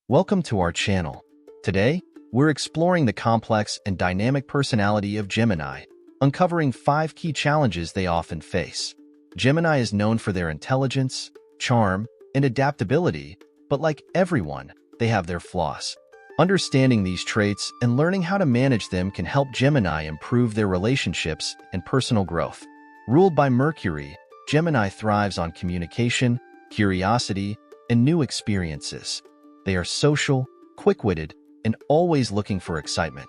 Welcome to our channel. Today, we're exploring the complex and dynamic personality of Gemini, uncovering 5 key challenges they often face. Gemini is known for their intelligence, charm, and adaptability, but like everyone, they have their flaws. Understanding these traits and learning how to manage them can help Gemini improve their relationships and personal growth. Ruled by Mercury, Gemini thrives on communication, curiosity, and new experiences. They are social, quick-witted, and always looking for excitement.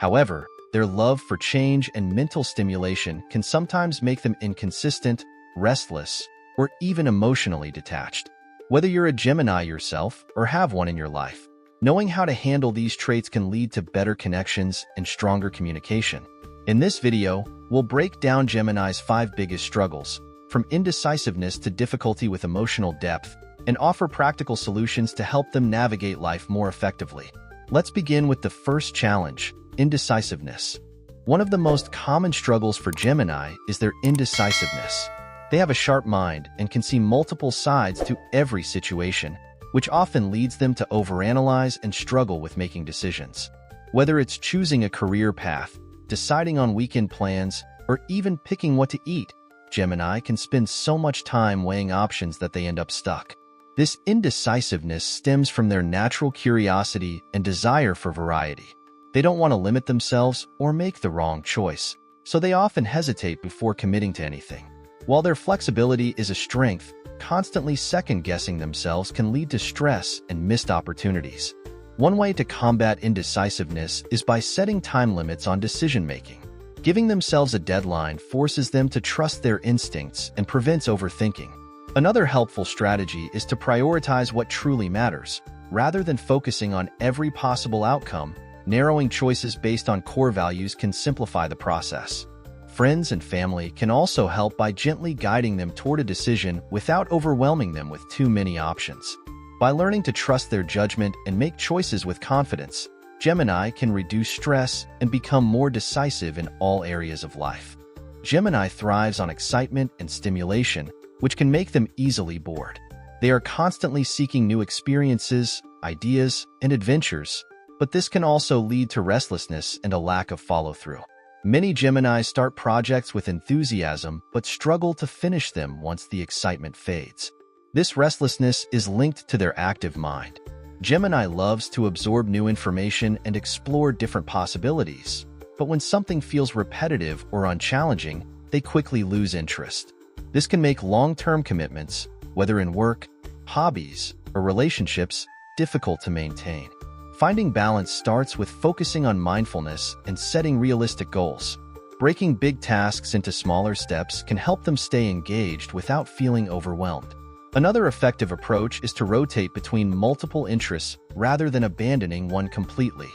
However, their love for change and mental stimulation can sometimes make them inconsistent, restless, or even emotionally detached. Whether you're a Gemini yourself or have one in your life, knowing how to handle these traits can lead to better connections and stronger communication. In this video, we'll break down Gemini's 5 biggest struggles, from indecisiveness to difficulty with emotional depth, and offer practical solutions to help them navigate life more effectively. Let's begin with the first challenge, indecisiveness. One of the most common struggles for Gemini is their indecisiveness. They have a sharp mind and can see multiple sides to every situation, which often leads them to overanalyze and struggle with making decisions. Whether it's choosing a career path, deciding on weekend plans, or even picking what to eat, Gemini can spend so much time weighing options that they end up stuck. This indecisiveness stems from their natural curiosity and desire for variety. They don't want to limit themselves or make the wrong choice, so they often hesitate before committing to anything. While their flexibility is a strength, constantly second-guessing themselves can lead to stress and missed opportunities. One way to combat indecisiveness is by setting time limits on decision-making. Giving themselves a deadline forces them to trust their instincts and prevents overthinking. Another helpful strategy is to prioritize what truly matters. Rather than focusing on every possible outcome, narrowing choices based on core values can simplify the process. Friends and family can also help by gently guiding them toward a decision without overwhelming them with too many options. By learning to trust their judgment and make choices with confidence, Gemini can reduce stress and become more decisive in all areas of life. Gemini thrives on excitement and stimulation, which can make them easily bored. They are constantly seeking new experiences, ideas, and adventures, but this can also lead to restlessness and a lack of follow-through. Many Geminis start projects with enthusiasm but struggle to finish them once the excitement fades. This restlessness is linked to their active mind. Gemini loves to absorb new information and explore different possibilities, but when something feels repetitive or unchallenging, they quickly lose interest. This can make long-term commitments, whether in work, hobbies, or relationships, difficult to maintain. Finding balance starts with focusing on mindfulness and setting realistic goals. Breaking big tasks into smaller steps can help them stay engaged without feeling overwhelmed. Another effective approach is to rotate between multiple interests rather than abandoning one completely.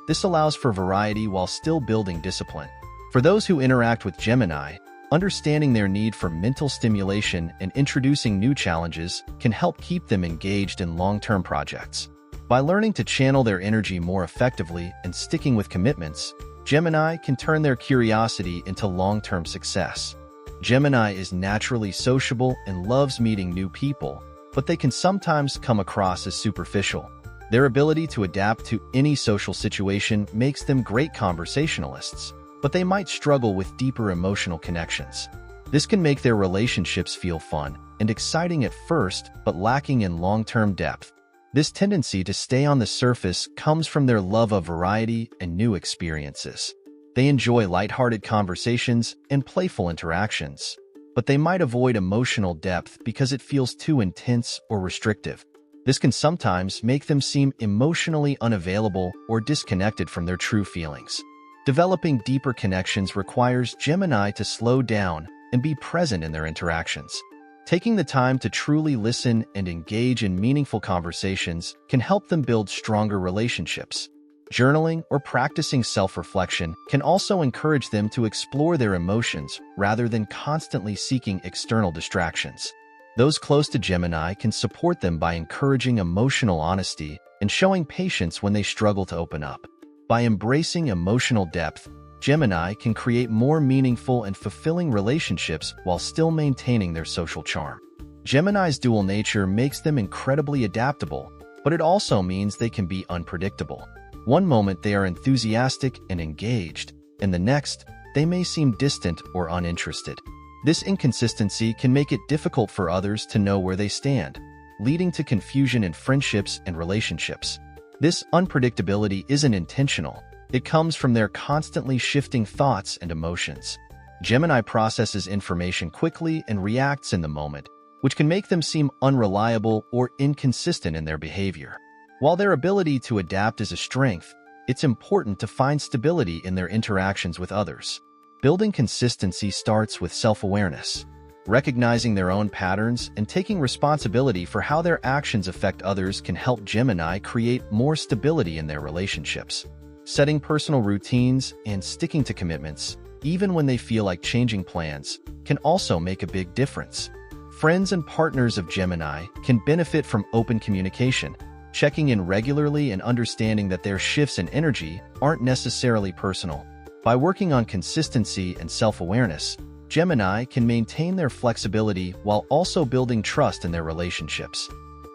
This allows for variety while still building discipline. For those who interact with Gemini, understanding their need for mental stimulation and introducing new challenges can help keep them engaged in long-term projects. By learning to channel their energy more effectively and sticking with commitments, Gemini can turn their curiosity into long-term success. Gemini is naturally sociable and loves meeting new people, but they can sometimes come across as superficial. Their ability to adapt to any social situation makes them great conversationalists, but they might struggle with deeper emotional connections. This can make their relationships feel fun and exciting at first, but lacking in long-term depth. This tendency to stay on the surface comes from their love of variety and new experiences. They enjoy lighthearted conversations and playful interactions, but they might avoid emotional depth because it feels too intense or restrictive. This can sometimes make them seem emotionally unavailable or disconnected from their true feelings. Developing deeper connections requires Gemini to slow down and be present in their interactions. Taking the time to truly listen and engage in meaningful conversations can help them build stronger relationships. Journaling or practicing self-reflection can also encourage them to explore their emotions rather than constantly seeking external distractions. Those close to Gemini can support them by encouraging emotional honesty and showing patience when they struggle to open up. By embracing emotional depth, Gemini can create more meaningful and fulfilling relationships while still maintaining their social charm. Gemini's dual nature makes them incredibly adaptable, but it also means they can be unpredictable. One moment they are enthusiastic and engaged, and the next, they may seem distant or uninterested. This inconsistency can make it difficult for others to know where they stand, leading to confusion in friendships and relationships. This unpredictability isn't intentional. It comes from their constantly shifting thoughts and emotions. Gemini processes information quickly and reacts in the moment, which can make them seem unreliable or inconsistent in their behavior. While their ability to adapt is a strength, it's important to find stability in their interactions with others. Building consistency starts with self-awareness. Recognizing their own patterns and taking responsibility for how their actions affect others can help Gemini create more stability in their relationships. Setting personal routines and sticking to commitments, even when they feel like changing plans, can also make a big difference. Friends and partners of Gemini can benefit from open communication, checking in regularly and understanding that their shifts in energy aren't necessarily personal. By working on consistency and self-awareness, Gemini can maintain their flexibility while also building trust in their relationships.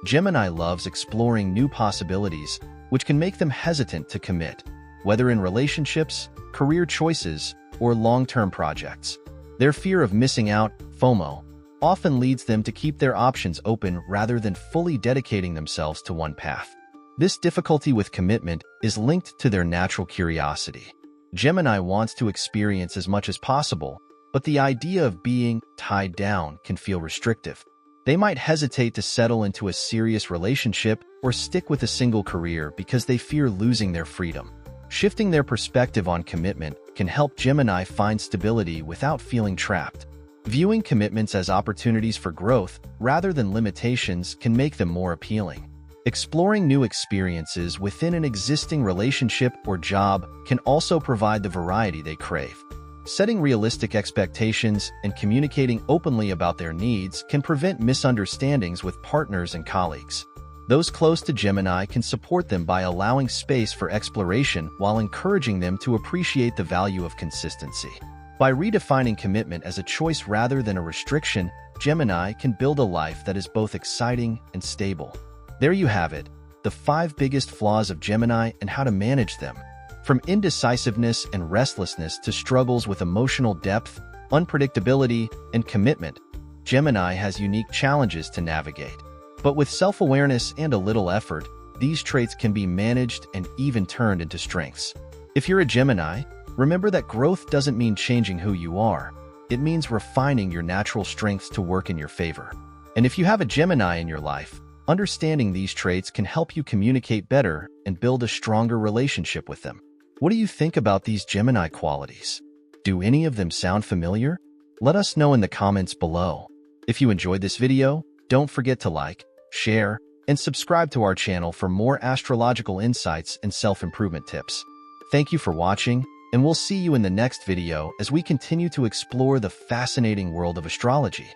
Gemini loves exploring new possibilities, which can make them hesitant to commit, whether in relationships, career choices, or long-term projects. Their fear of missing out, FOMO, often leads them to keep their options open rather than fully dedicating themselves to one path. This difficulty with commitment is linked to their natural curiosity. Gemini wants to experience as much as possible, but the idea of being tied down can feel restrictive. They might hesitate to settle into a serious relationship or stick with a single career because they fear losing their freedom. Shifting their perspective on commitment can help Gemini find stability without feeling trapped. Viewing commitments as opportunities for growth rather than limitations can make them more appealing. Exploring new experiences within an existing relationship or job can also provide the variety they crave. Setting realistic expectations and communicating openly about their needs can prevent misunderstandings with partners and colleagues. Those close to Gemini can support them by allowing space for exploration while encouraging them to appreciate the value of consistency. By redefining commitment as a choice rather than a restriction, Gemini can build a life that is both exciting and stable. There you have it, the 5 biggest flaws of Gemini and how to manage them. From indecisiveness and restlessness to struggles with emotional depth, unpredictability, and commitment, Gemini has unique challenges to navigate. But with self-awareness and a little effort, these traits can be managed and even turned into strengths. If you're a Gemini, remember that growth doesn't mean changing who you are. It means refining your natural strengths to work in your favor. And if you have a Gemini in your life, understanding these traits can help you communicate better and build a stronger relationship with them. What do you think about these Gemini qualities? Do any of them sound familiar? Let us know in the comments below. If you enjoyed this video, don't forget to like, share, and subscribe to our channel for more astrological insights and self-improvement tips. Thank you for watching, and we'll see you in the next video as we continue to explore the fascinating world of astrology.